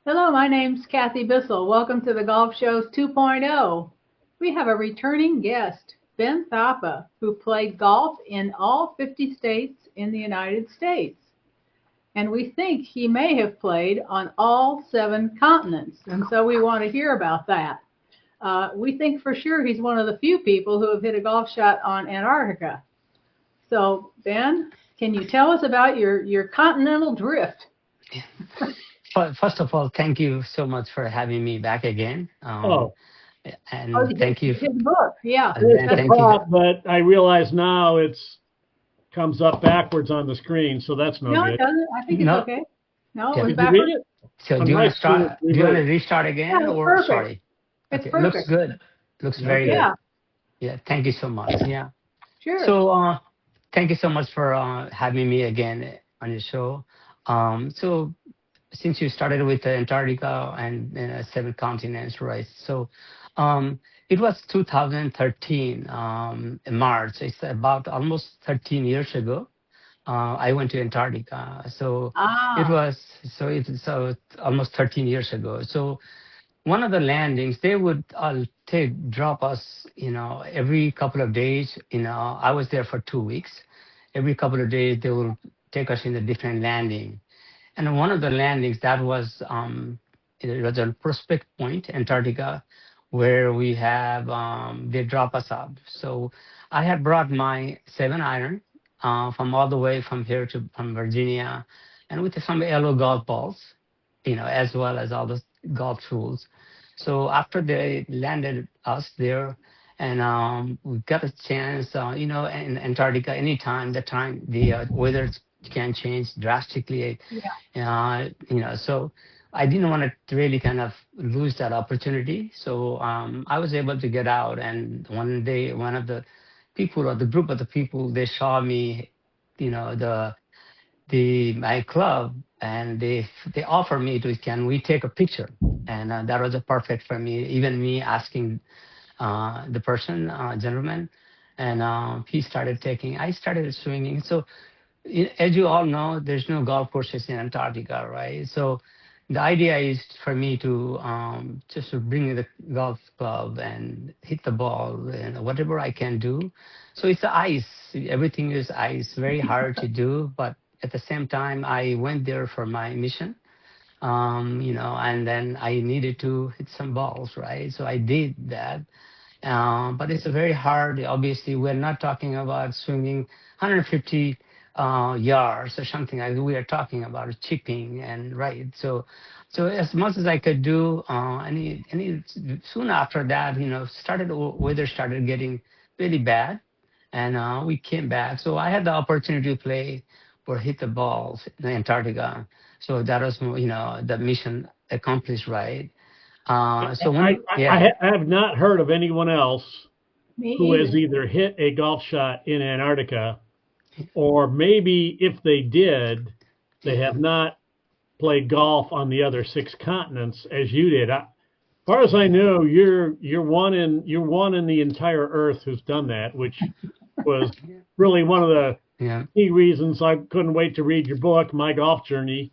Hello, my name's Kathy Bissell. Welcome to the Golf Shows 2.0. We have a returning guest, Ben Thapa, who played golf in all 50 states in the United States. And we think he may have played on all 7 continents. And so we want to hear about that. We think for sure he's one of the few people who have hit a golf shot on Antarctica. So, Ben, can you tell us about your continental drift? First of all, thank you so much for having me back again. Oh, And thank you. His book, yeah. there's the Thank you. prop, but I realize now it's comes up backwards on the screen, so that's no No, it good. doesn't. I think it's No, okay. No, it yeah. was Did you read backwards. it? So On do you my want to screen, start? it's Do you want to reversed. restart Yeah, again, it's or perfect. sorry? It's Okay, looks perfect. good. Looks very Okay. good. Yeah, Yeah, thank you so much. Yeah. sure. So thank you so much for having me again on your show. So since you started with Antarctica and 7 continents, right? So it was 2013 in March. It's about almost 13 years ago. I went to Antarctica. So it Ah, was so almost 13 years ago. So one of the landings, they would drop us, every couple of days. I was there for 2 weeks. Every couple of days, they will take us in a different landing. And one of the landings that was it was on Prospect Point, Antarctica, where we have they drop us up. So I had brought my 7-iron from all the way from here to from Virginia, and with some yellow golf balls, as well as all the golf tools. So after they landed us there, and we got a chance, in Antarctica, anytime the time the weather can change drastically, yeah. so I didn't want to really kind of lose that opportunity. So I was able to get out, and one day, one of the people or the group of the people, they saw me, the my club, and they offered me to, can we take a picture? And that was a perfect for me. Even me asking the person, gentleman, and I started swinging. So as you all know, there's no golf courses in Antarctica, right? So the idea is for me to just to bring the golf club and hit the ball and whatever I can do. So it's ice. Everything is ice. Very hard to do, but at the same time, I went there for my mission. And then I needed to hit some balls, right? So I did that. But it's very hard. Obviously, we're not talking about swinging 150 yards or something like that. We are talking about chipping and right. So as much as I could do, any soon after that, weather started getting really bad, and we came back. So I had the opportunity to play or hit the balls in Antarctica. So that was, the mission accomplished, right? So when yeah. I have not heard of anyone else Me who has either. either hit a golf shot in Antarctica, or maybe if they did, they Yeah. have not played golf on the other 6 continents as you did. As far as I know, you're one in the entire Earth who's done that, which was really one of the Yeah. key reasons I couldn't wait to read your book, My Golf Journey,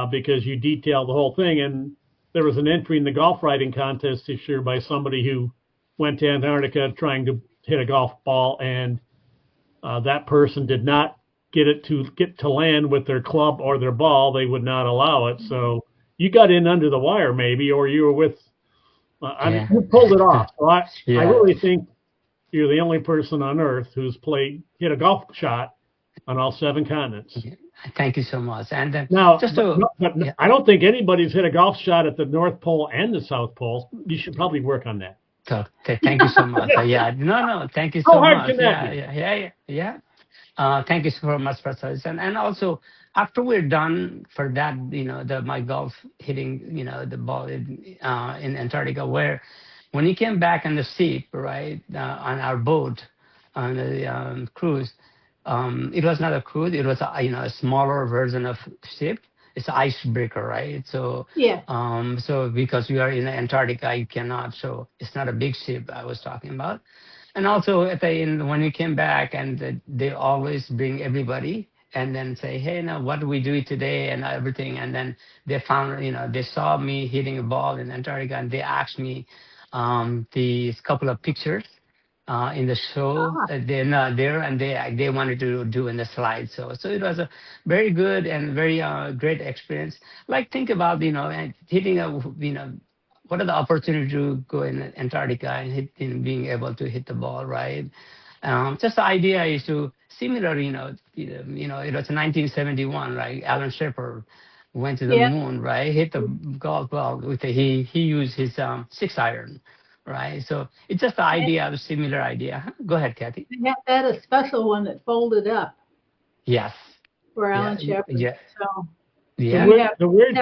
because you detail the whole thing. And there was an entry in the golf writing contest this year by somebody who went to Antarctica trying to hit a golf ball, and that person did not get to land with their club or their ball. They would not allow it. So you got in under the wire, maybe, or you were with. I mean, Yeah. you pulled it off. So I Yeah. really think you're the only person on Earth who's hit a golf shot on all 7 continents. Yeah. Thank you so much. And then Now, just to but yeah. I don't think anybody's hit a golf shot at the North Pole and the South Pole. You should probably work on that. So thank you so much. Yeah. No. Thank you How so hard much. can that Yeah. be? Yeah. Thank you so much for this. And also after we're done for that, my golf hitting, the ball in Antarctica, where when he came back on the ship, right, on our boat on the cruise, it was not a cruise. It was a smaller version of ship. It's an icebreaker, right? So Yeah. so because we are in Antarctica, you cannot. So it's not a big ship I was talking about. And also at the end, when we came back, and they always bring everybody and then say, hey, now what do we do today and everything. And then they found, they saw me hitting a ball in Antarctica, and they asked me these couple of pictures in the show. They're not there, and they wanted to do in the slide. So it was a very good and very great experience. Like, think about, and hitting what are the opportunity to go in Antarctica and being able to hit the ball, right? Just the idea is to similar, it was 1971, right? Alan Shepard went to the moon, right? Hit the golf ball with he used his 6-iron, right? So it's just the idea, a similar idea. Go ahead, Kathy. They had a special one that folded up. Yes. For Alan Shepard. Yeah. So. Yeah. The weird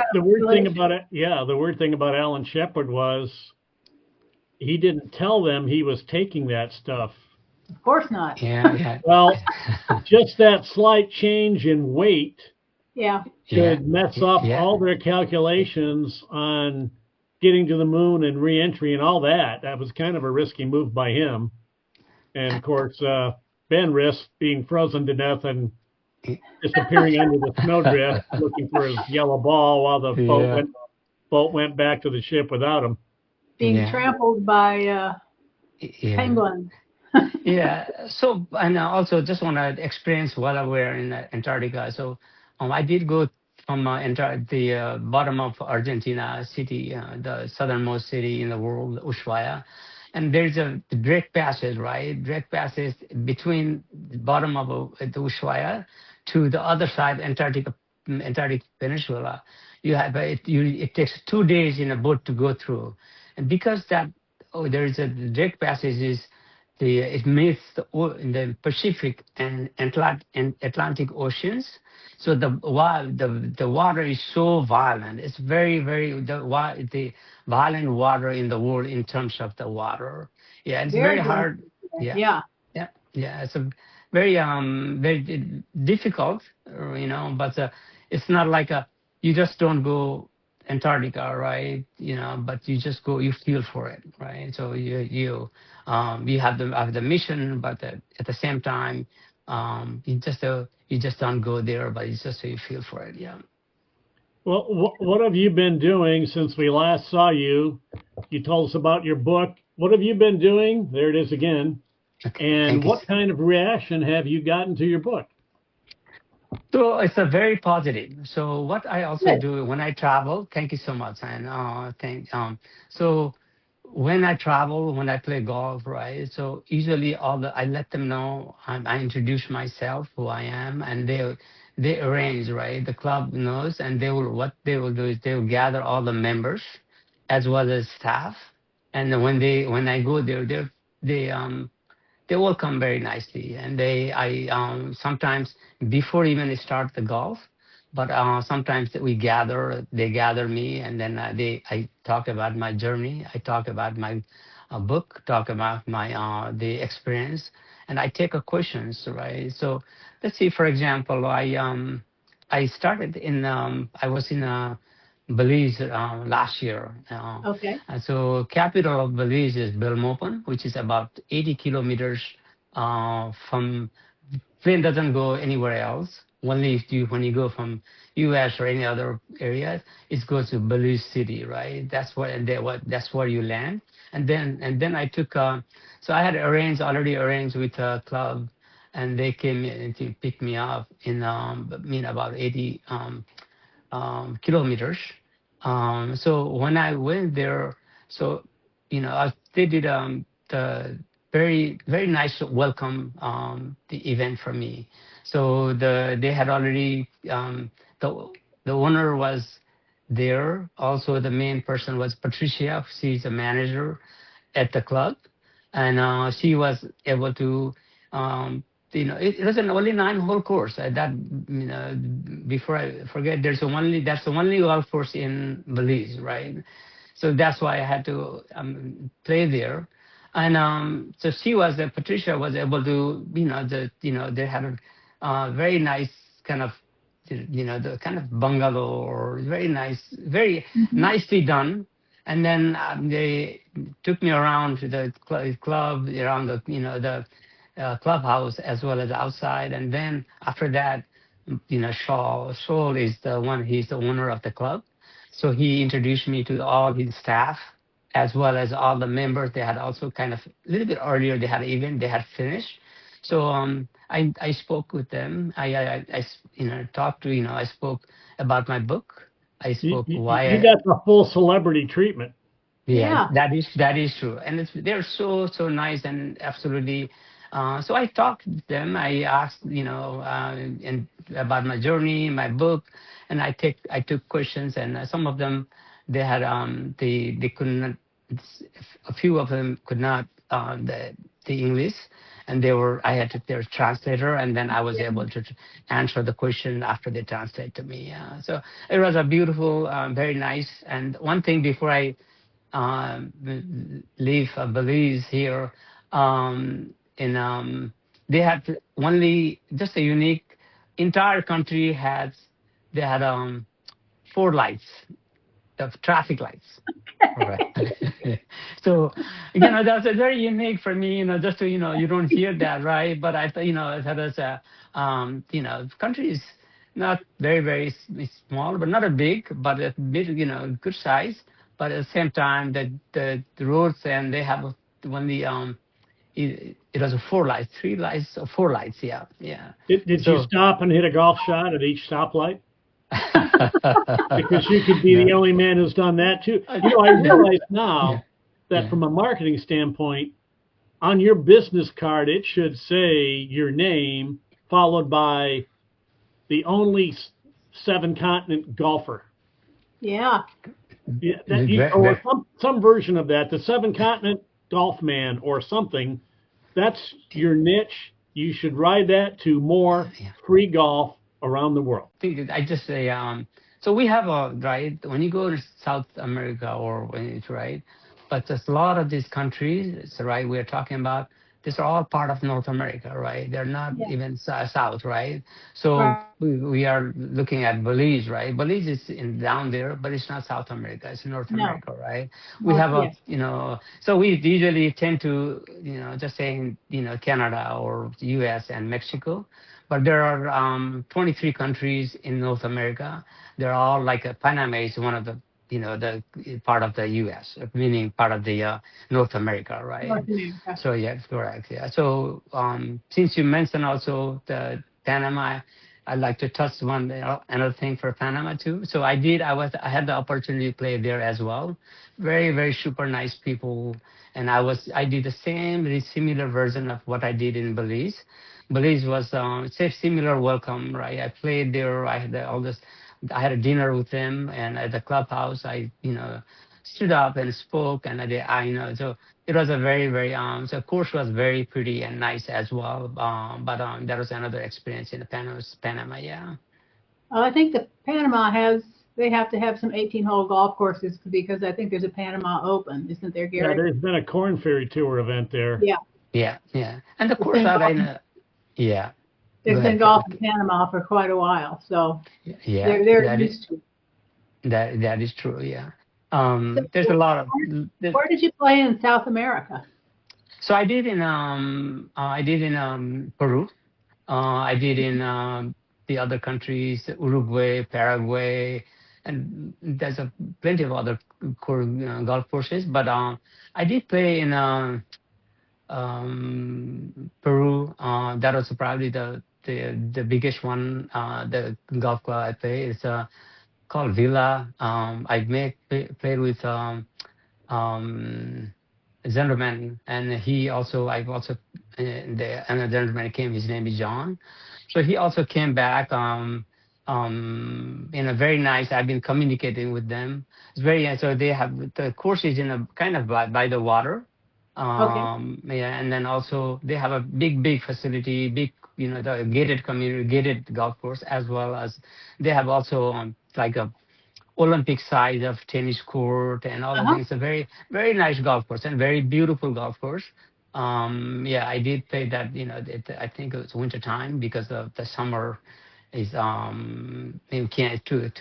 thing about it, the weird thing about Alan Shepard was he didn't tell them he was taking that stuff. Of course not. Yeah. Well, just that slight change in weight could mess up all their calculations on getting to the moon and re-entry and all that. That was kind of a risky move by him. And of course, Ben risked being frozen to death and disappearing under the snowdrift, looking for his yellow ball while the boat went back to the ship without him. Being trampled by penguins. So, and I also just want to experience while we're in Antarctica. So I did go from the bottom of Argentina city, the southernmost city in the world, Ushuaia. And there's a direct passage, right? Direct passage between the bottom of the Ushuaia to the other side, Antarctic Peninsula. It takes 2 days in a boat to go through. And because there is a direct passage, it meets in the Pacific and Atlantic Oceans. So the water is so violent. It's very, very the violent water in the world in terms of the water. Yeah, it's very hard. Yeah. It's a very very difficult, but it's not like you just don't go Antarctica, right? But you just go, you feel for it, right? So you have the mission, but at the same time, you just don't go there, but it's just so you feel for it, yeah. Well, what have you been doing since we last saw you? You told us about your book. What have you been doing? There it is again. Okay, and what kind of reaction have you gotten to your book? So it's a very positive. So what I also do when I travel, thank you so much, and so when I travel, when I play golf, right? So usually I let them know, I introduce myself, who I am, and they arrange, right? The club knows, and what they will do is they will gather all the members as well as staff, and when I go there, they welcome very nicely, and I sometimes before even start the golf, but sometimes they gather me, and then I talk about my journey, I talk about my book, talk about my the experience, and I take questions, right? So let's see, for example, I started I was in Belize last year. And so capital of Belize is Belmopan, which is about 80 kilometers from. Plane doesn't go anywhere else. Only when you go from U.S. or any other area, it goes to Belize City, right? That's where you land. And then I took. So I had already arranged with a club, and they came in to pick me up in about 80 kilometers. So when I went there, they did the very, very nice welcome the event for me. So they had already the owner was there. Also, the main person was Patricia. She's a manager at the club, and she was able to. It was an only 9-hole course. Before I forget, that's the only golf course in Belize, right? So that's why I had to play there. And so Patricia was able to, they had a very nice kind of, the kind of bungalow, or very nice, very nicely done. And then they took me around to the club, around the clubhouse as well as outside. And then after that, Shaw is the one. He's the owner of the club, so he introduced me to all his staff as well as all the members. They had also kind of a little bit earlier. They had an event. They had finished, so I spoke with them. Talked to I spoke about my book. I spoke why You got the full celebrity treatment. Yeah, that is true, and they're so nice and absolutely. So I talked to them. I asked, and about my journey, my book, and I took questions, and some of them they had they couldn't. A few of them could not the English, and I had to their translator, and then I was able to answer the question after they translate to me. So it was a beautiful, very nice. And one thing before I leave Belize here, they had only just a unique entire country they had 4 lights, the traffic lights. Right. So that's a very unique for me. Just to you don't hear that, right? But I thought I thought as a country is not very small, but not a big, but a bit good size. But at the same time, the roads and they have only it was a 4 lights, 3 lights or 4 lights. Yeah. Did you stop and hit a golf shot at each stoplight? Because you could be the only man who's done that too. I realize now that from a marketing standpoint, on your business card it should say your name followed by the only 7-continent golfer. Yeah. Or some version of that, the 7-continent golf man or something. That's your niche. You should ride that to more free golf around the world. I just say, so we have right, when you go to South America or when it's right, but there's a lot of these countries, right, we're talking about, these are all part of North America, right? They're not even south, right? So we are looking at Belize, right? Belize is down there, but it's not South America. It's North America, right? We have so we usually tend to, just saying, Canada or U.S. and Mexico. But there are 23 countries in North America. They're all like Panama is one of the the part of the U.S., meaning part of the North America, right? North America. So yes, correct. Yeah. So since you mentioned also the Panama, I'd like to touch another thing for Panama too. So I had the opportunity to play there as well. Very super nice people, and I did the very similar version of what I did in Belize. Belize was similar welcome, right? I played there. I had a dinner with them, and at the clubhouse, I stood up and spoke, and so it was a very so the course was very pretty and nice as well. But that was another experience in Panama. Yeah. I think the Panama they have to have some 18-hole golf courses because I think there's a Panama Open, isn't there, Gary? Yeah, there's been a Corn Ferry Tour event there. Yeah. And the course out there's been golf in Panama for quite a while, so they're used to it. That is true. Yeah. There's a lot of. Where did you play in South America? So I did in Peru. I did in the other countries, Uruguay, Paraguay, and there's plenty of other golf courses. But I did play in Peru. That was probably the biggest one. The golf club I play is called Villa. I played with a gentleman, and another gentleman came. His name is John. So he also came back. In a very nice. I've been communicating with them. It's very so they have the course is in a kind of by the water. And then also they have a big facility, the gated golf course, as well as they have also like a Olympic size of tennis court and all the things. A very, very nice golf course and very beautiful golf course. I did play that, I think it was winter time because of the summer is too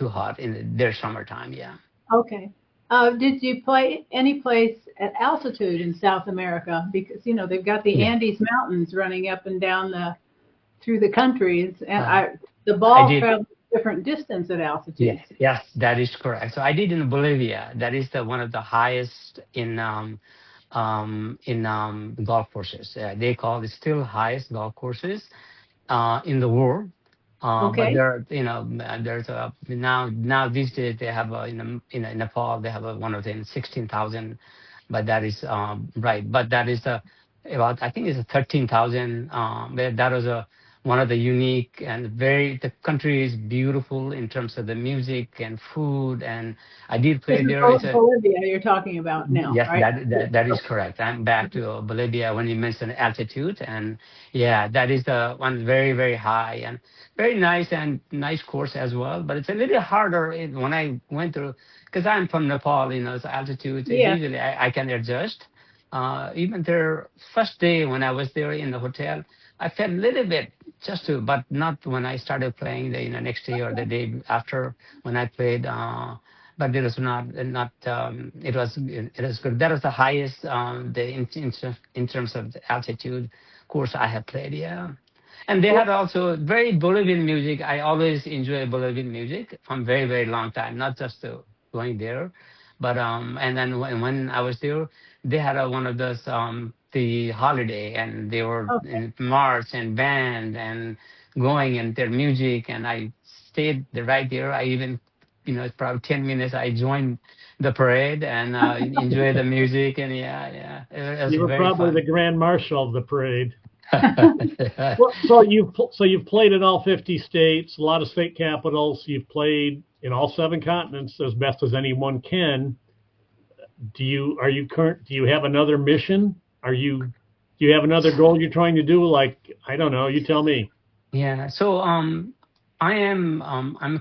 hot in their summertime. Yeah. Okay. Did you play any place at altitude in South America? Because they've got the Andes Mountains running up and down through the countries, and The I ball did. travels different distance at altitude. Yes, that is correct. So I did in Bolivia. That is the one of the highest in golf courses. They call it still highest golf courses in the world. But Okay. there, there's a now these days they have in Nepal they have one of them 16,000, but that is right. But that is about I think it's a 13,000. That was a one of the unique and very the country is beautiful in terms of the music and food, and I did This play is there. It's a Bolivia you're talking about now, Yes, right? that is correct. I'm back to Bolivia when you mentioned altitude, and yeah, that is the one very very high and very nice and nice course as well. But it's a little harder when I went through because I'm from Nepal. So altitude is Yes. usually I can adjust. Even there first day when I was there in the hotel, I felt a little bit just to, but not when I started playing the next day or the day after when I played. But it was not it was good. That was the highest in terms of the altitude course I have played. Yeah, and they had also very Bolivian music. I always enjoy Bolivian music from very very long time, not just going there, but and then when I was there, they had one of those the holiday, and they were Okay. in march and band and going and their music, and I stayed right there. I even it's probably 10 minutes. I joined the parade and enjoy the music. And yeah, it was You were very probably the fun. grand marshal of the parade. Well, so you've played in all 50 states, a lot of state capitals. You've played in all 7 continents as best as anyone can. Do you have another mission? Do you have another goal you're trying to do? Like, I don't know, you tell me. Yeah. So I'm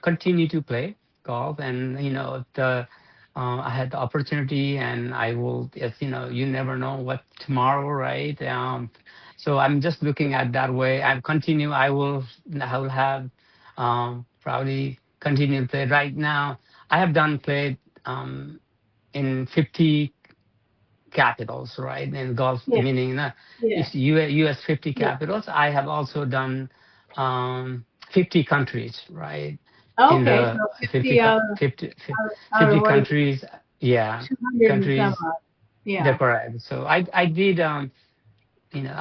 continue to play golf, and the I had the opportunity, and I will. If you never know what tomorrow, right? So I'm just looking at that way. I continue. I will have probably continue to play. Right now, I have done played in 50 capitals, right? In golf, Yes. meaning Yes. it's US 50 Yes. capitals. I have also done 50 countries, right? In Okay. the So 50 out of 50 what is countries, yeah, 200 and some countries. odd. They're Yeah. correct. So I did, I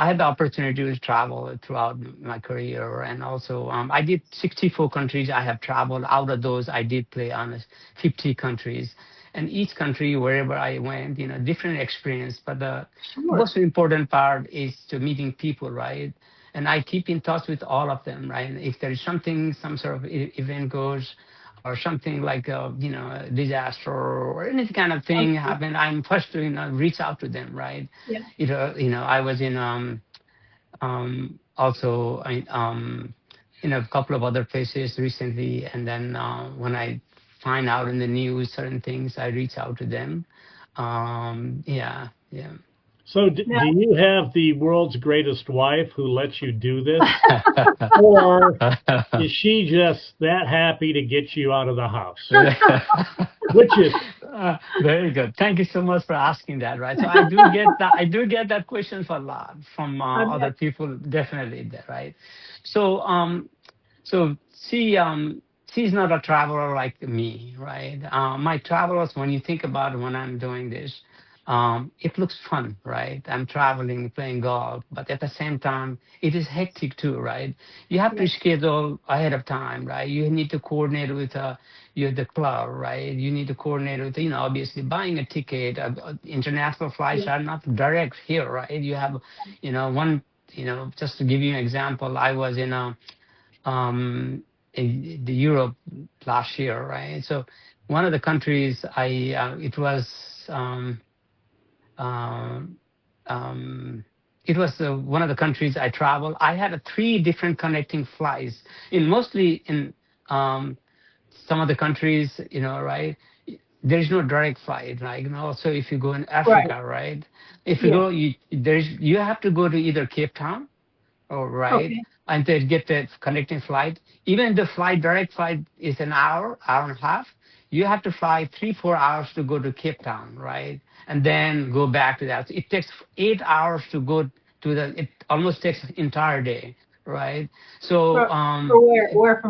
had the opportunity to travel throughout my career, and also I did 64 countries. I have traveled. Out of those, I did play on 50 countries, and each country, wherever I went, different experience. But the Sure. most important part is to meeting people, right? And I keep in touch with all of them, right? If there is something, some sort of event goes, or something like a disaster or any kind of thing Okay. happen, I'm first to reach out to them, right? Yeah. I was in also in a couple of other places recently, and then when I find out in the news certain things, I reach out to them. Yeah, yeah. So, Now, do you have the world's greatest wife who lets you do this, or is she just that happy to get you out of the house? Which is Very good. Thank you so much for asking that. Right. So I do get that. I do get that question a lot from I other bet. people. Definitely, right. So so she's not a traveler like me, right? My travels, when you think about it, when I'm doing this, it looks fun, right? I'm traveling, playing golf, but at the same time, it is hectic too, right? You have to Yes. schedule ahead of time, right? You need to coordinate with the club, right? You need to coordinate with, obviously buying a ticket. International flights Yes. are not direct here, right? You have, one, just to give you an example, I was in the Europe last year, right? So one of the countries um, it was one of the countries I traveled. I had 3 different connecting flights in mostly in um, some of the countries, right? There is no direct flight, right? So if you go in Right. Africa, right? If you Yes. go, you have to go to either Cape Town, or right, Okay. and they get the connecting flight. Even the direct flight is an hour and a half. You have to fly 3-4 hours to go to Cape Town, right? And then go back to that. So it takes 8 hours to go to it almost takes an entire day right? So From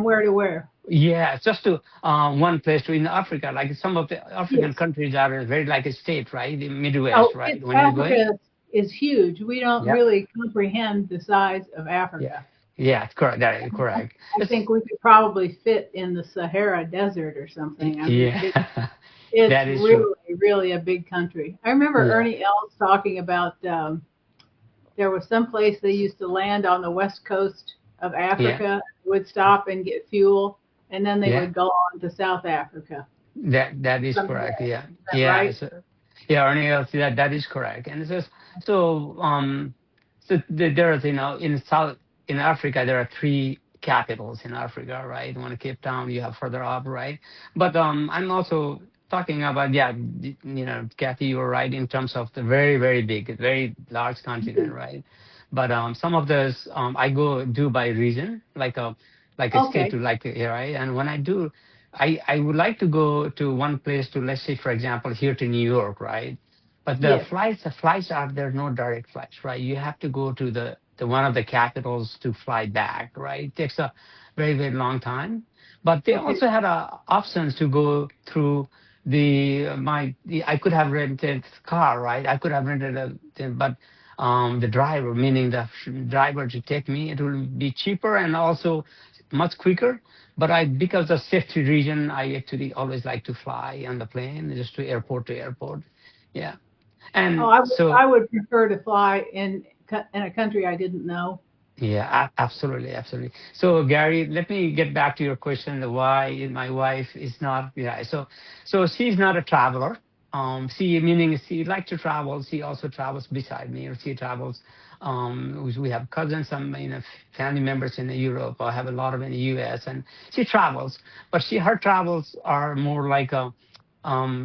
where to where? yeah, just to one place to in Africa, like some of the African Yes. countries are very like a state, right? The Oh, Midwest, right? When you're going, Africa is huge. We don't yeah, really comprehend the size of yeah, Africa. yeah, correct, that is correct. I think we could probably fit in the Sahara Desert or something. I mean, Yeah, it's that is true. really a big country. I remember Yeah, Ernie Els talking about there was some place they used to land on the west coast of yeah, Africa, would stop and get fuel, and then they yeah. would go on to South Africa. That is Something correct. like Yeah, that, yeah. right? So, yeah, Ernie, that is correct. And it says so. There is, in South in Africa there are three capitals in Africa, right? One Cape Town, you have further up, right? But I'm also talking about, yeah, Kathy, you're right in terms of the very big, very large continent, right? But some of those I go do by region, like a state Okay. to like, right? And when I do. I would like to go to one place to, let's say, for example, here to New York, right? But Yes. the flights are there, no direct flights, right? You have to go to the one of the capitals to fly back, right? It takes a very long time. But they Okay. also had options to go through I could have rented car, right? I could have rented but the driver, meaning the driver to take me, it will be cheaper and also much quicker. But because of safety reason, I actually always like to fly on the plane, just to airport. Yeah. Oh, And I so, would prefer to fly in a country I didn't know. yeah, absolutely. So, Gary, let me get back to your question, why my wife is not, yeah. So she's not a traveler. Meaning she likes to travel. She also travels beside me, or she travels. We have cousins, some, family members in Europe. I have a lot of in the U.S. and she travels, but her travels are more like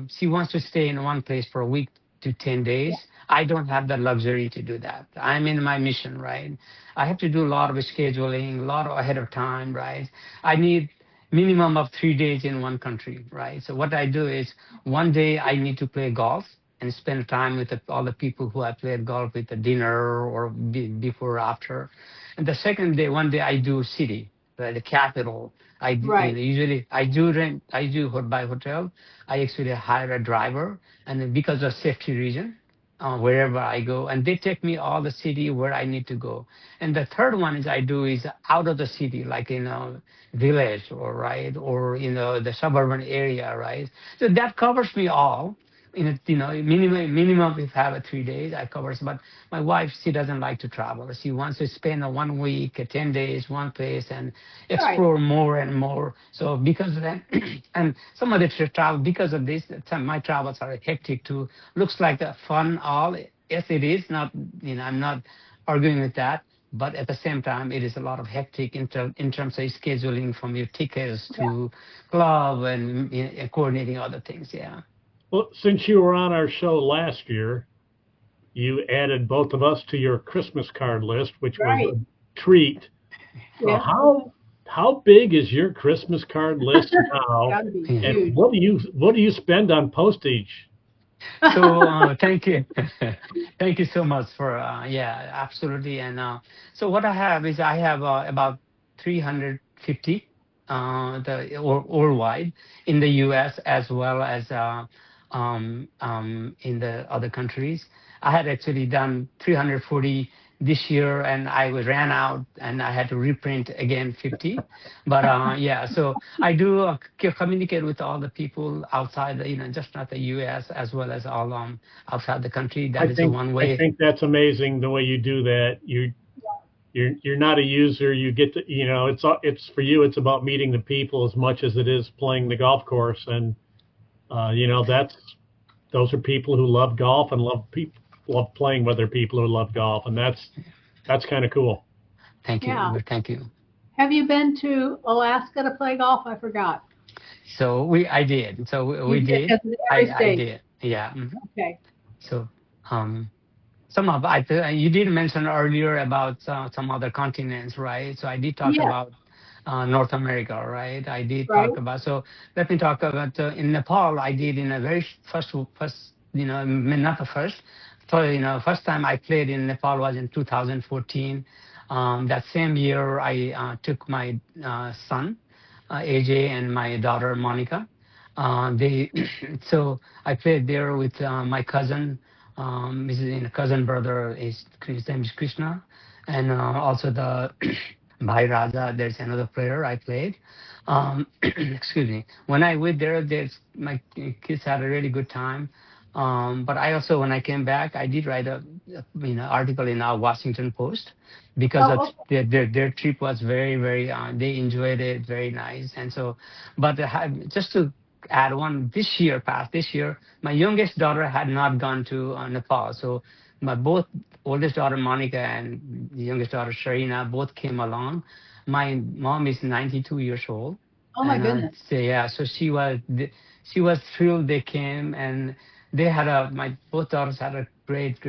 she wants to stay in one place for a week to 10 days. I don't have the luxury to do that. I'm in my mission, right? I have to do a lot of scheduling, a lot of ahead of time, right? I need minimum of 3 days in one country, right? So what I do is one day I need to play golf and spend time with all the people who I played golf with, the dinner or before or after. And the second day, one day I do city, right, the capital. Right. Usually I do by hotel. I actually hire a driver, and then because of safety reason, wherever I go, and they take me all the city where I need to go. And the third one is out of the city, like in a village or right, or the suburban area, right. So that covers me all. Minimum if I have a 3 days, I covers. But my wife, she doesn't like to travel. She wants to spend a 1 week, 10 days, one place, and Right. explore more and more. So because of that, and some of the travel, because of this, my travels are hectic too. Looks like a fun all. Yes, it is. Not, I'm not arguing with that. But at the same time, it is a lot of hectic in terms of scheduling, from your tickets Yeah. to club and coordinating other things. Yeah. Well, since you were on our show last year, you added both of us to your Christmas card list, which was Right. a treat. Yeah. How big is your Christmas card list now? Got to be Yeah. huge. And what do you spend on postage? So thank you, thank you so much for yeah, absolutely. And so what I have is I have about 350 worldwide in the U.S. as well as in the other countries. I had actually done 340 this year, and I ran out, and I had to reprint again 50. But yeah, so I do communicate with all the people outside, just not the U.S. as well as all outside the country. That is the one I way. think that's amazing the way you do that. You're not a user. You get to, it's for you. It's about meeting the people as much as it is playing the golf course. And those are people who love golf and love playing with other people who love golf, and that's kind of cool. Thank you. Yeah. Thank you. Have you been to Alaska to play golf? I forgot. So I did. So we You did, did. 'cause it's every I state. did. Yeah. Okay. So some of you did mention earlier about some other continents, right? So I did talk Yes. about North America, right? I did Right. talk about. So let me talk about in Nepal. I did in a very first, not the first. First time I played in Nepal was in 2014. That same year, I took my son, AJ, and my daughter, Monica. They so I played there with my cousin, cousin brother, his name is Krishna, and also the Bhai Raja. There's another player I played. Excuse me. When I went there, my kids had a really good time. But I also, when I came back, I did write a article in our Washington Post because of Oh, their trip was very they enjoyed it, very nice. And so, but just to add one, this year, my youngest daughter had not gone to Nepal. So my both oldest daughter Monica and the youngest daughter Sharina both came along. My mom is 92 years old, oh my and goodness. so yeah, so she was thrilled they came, and they had my both daughters had a great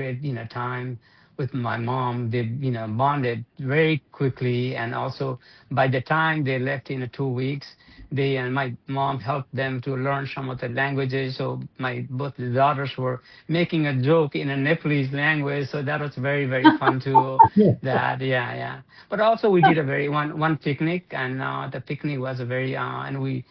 time with my mom. They bonded very quickly, and also by the time they left in 2 weeks, they and my mom helped them to learn some of the languages. So my both the daughters were making a joke in a Nepalese language, so that was very fun too. That yeah. But also we did a very one picnic, and the picnic was a very and we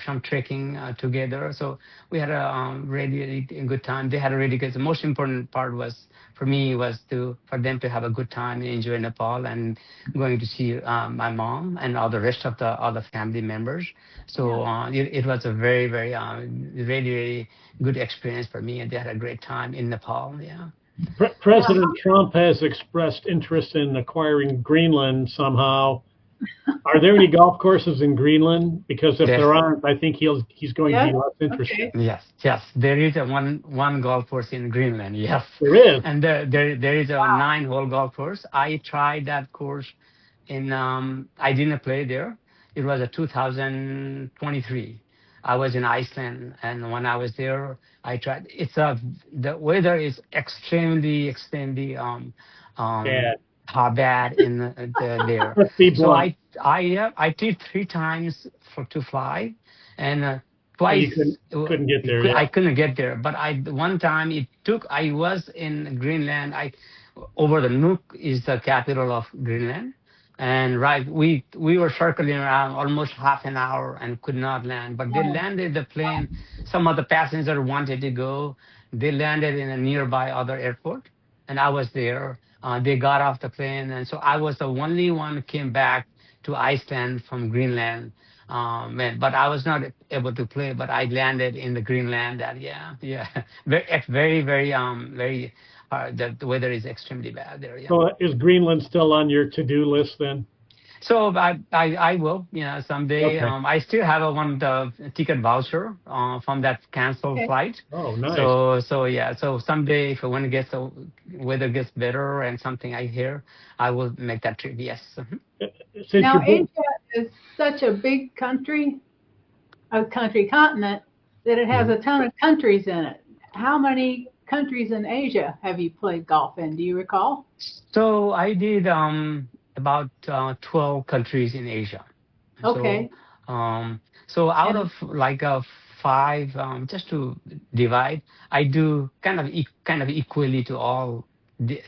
some trekking together. So we had a really good time. They had a really good. The most important part was for me was for them to have a good time and enjoy Nepal and going to see my mom and all the rest of the other family members. So it was a very really good experience for me, and they had a great time in Nepal. Yeah. President Trump has expressed interest in acquiring Greenland somehow. Are there any golf courses in Greenland? Because if Yes. there aren't, I think he's going to be Yes. less interested. Okay. Yes. There is a one golf course in Greenland. Yes. There is. And there is a 9-hole golf course. I tried that course in I didn't play there. It was a 2023. I was in Iceland, and when I was there, I tried. The weather is extremely Bad. bad in there. Let's be So blunt. I did 3 times to fly, and You twice couldn't get there. Yeah. I couldn't get there. But one time I was in Greenland. Over the Nuuk is the capital of Greenland, and we were circling around almost half an hour and could not land. But they landed the plane. Some of the passengers wanted to go. They landed in a nearby other airport, and I was there. They got off the plane, and so I was the only one who came back to Iceland from Greenland. But I was not able to play. But I landed in the Greenland. Very. The weather is extremely bad there. Yeah. So is Greenland still on your to-do list then? So I will, someday. Okay. I still have the ticket voucher from that canceled flight. Oh, nice. So someday if when the weather gets better and something I hear, I will make that trip. Yes. Since Now, you're Asia is such a big continent, that it has a ton of countries in it. How many countries in Asia have you played golf in? Do you recall? So I did about 12 countries in Asia. Okay. So out of like 5, just to divide, I do kind of equally to all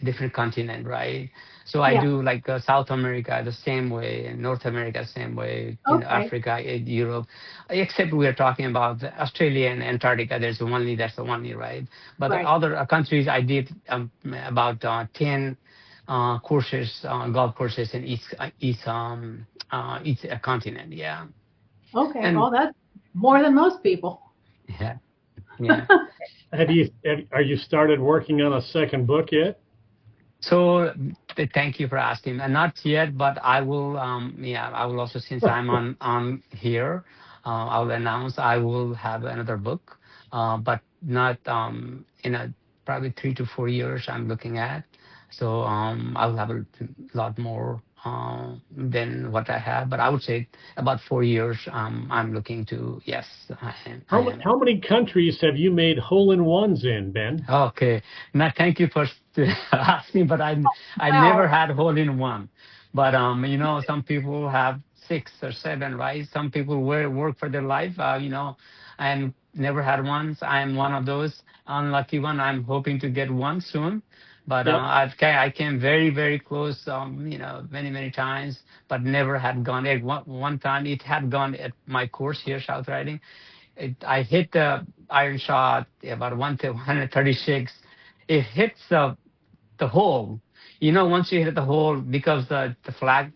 different continent, right? So I do like South America the same way, and North America same way, Africa, Europe, except we are talking about Australia and Antarctica. That's the only, right? But the other countries I did about 10 courses, golf courses in each continent. Yeah. Okay. And- well, that's more than most people. Yeah. Are you started working on a second book yet? So thank you for asking. Not yet, but I will. I will also, since I'm on here, I will announce I will have another book, but not in probably 3 to 4 years. I'm looking at. So I'll have a lot more than what I have, but I would say about 4 years. I'm looking to. Yes. I am. How many countries have you made hole-in-ones in, Ben? Okay. Now, thank you for asking, but I never had hole-in-one. But some people have 6 or 7, right? Some people work for their life. And never had one. I'm one of those unlucky one. I'm hoping to get one soon. But Yep. I came very, very close, many times, but never had gone. At one time, it had gone at my course here, South Riding. I hit the iron shot about 136. It hits the hole. Once you hit the hole, because the flag,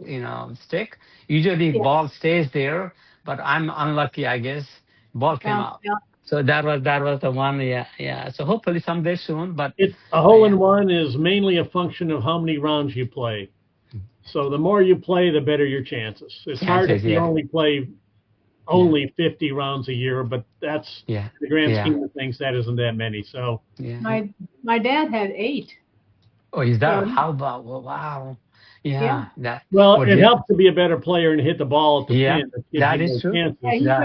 stick, usually Yeah. ball stays there. But I'm unlucky, I guess. Ball came Bounce out. out. So that was the one. Yeah. So hopefully someday soon. But A hole in one is mainly a function of how many rounds you play. So the more you play, the better your chances. It's hard if you only play 50 rounds a year, but that's the grand scheme of things. That isn't that many. So My dad had 8. Oh, is that So, how about? Well, wow. Yeah. That. Well, it helps to be a better player and hit the ball at the pin. That is true. Yeah,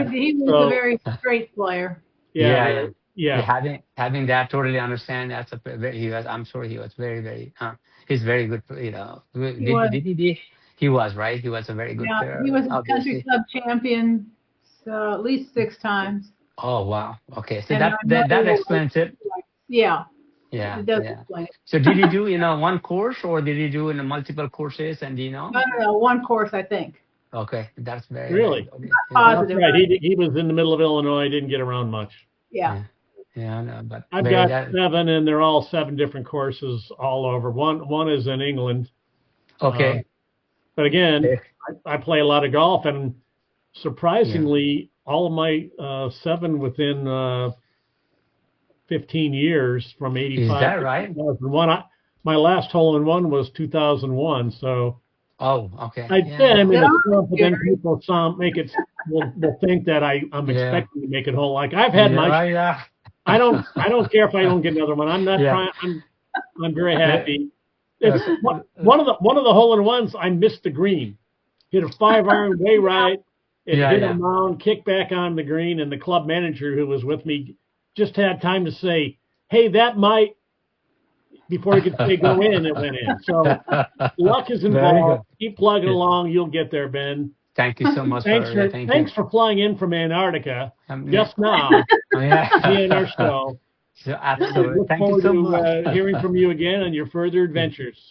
he was a very straight player. Yeah. Having that, totally understand. That's I'm sure he was very, very. He's very good. He was right. He was a very good player. He was a obviously. country club champion, so at least 6 times. Oh wow. Okay, so And that explains it. Yeah. Yeah. It does explain it. So did he do one course, or did he do in multiple courses? And No, one course, I think. Okay, that's very really positive. That's right. He was in the middle of Illinois. Didn't get around much. Yeah. No, but I've got 7, and they're all 7 different courses all over. One is in England. Okay. But again, I play a lot of golf, and surprisingly, all of my 7 within 15 years from 85. Is that right? 2001. My last hole in one was 2001. So. Oh, okay. I mean, it's confident people will think that I'm expecting to make it whole. Like I've had my. I don't care if I don't get another one. I'm not trying. I'm very happy. It's one of the hole in ones. I missed the green, hit a 5-iron way right. It hit a mound, kicked back on the green, and the club manager who was with me just had time to say, "Hey, that might." Before he could say go in, it went in. So luck is involved. Keep plugging along. You'll get there, Ben. Thank you so much. Thanks for flying in from Antarctica just now. Being our show. So absolutely. Look forward to hearing from you again on your further adventures.